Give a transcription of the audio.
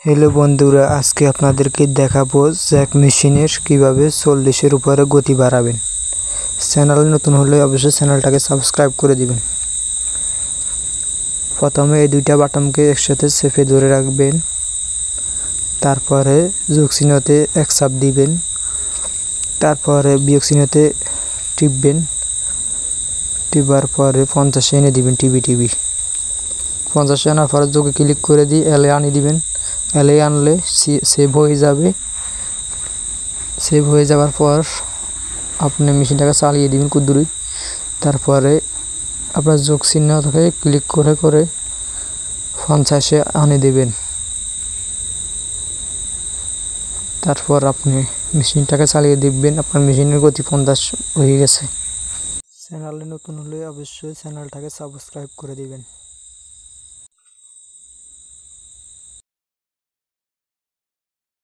Hello বন্ধুরা, আজকে আপনাদেরকে দেখাবো জ্যাক মেশিনের কিভাবে 40-এর উপরে গতি বাড়াবেন। চ্যানেলে নতুন হলে অবশ্যই চ্যানেলটাকে সাবস্ক্রাইব করে দিবেন। প্রথমে এই দুইটা বাটনকে একসাথে চেপে ধরে রাখবেন, তারপরে যোগ চিহ্নতে এক চাপ দিবেন, তারপরে বিয়োগ চিহ্নতে টিপবেন, টিপার পরে 50 এনে দিবেন। টিভি 50 আনার পরে যোগে ক্লিক করে দিয়ে এলে আনিয়ে দিবেন। এলে আনলে সেভ হয়ে যাবে। সেভ হয়ে যাওয়ার পর আপনি মেশিনটাকে চালিয়ে দিবেন কুদ্দুরি। তারপরে আপনার যোগ চিহ্ন থেকে ক্লিক করে 50-এ আনিয়ে দেবেন। তারপর আপনি মেশিনটাকে চালিয়ে দেখবেন আপনার মেশিনের গতি 50 হয়ে গেছে। চ্যানেলে নতুন হলে অবশ্যই চ্যানেলটাকে সাবস্ক্রাইব করে দিবেন।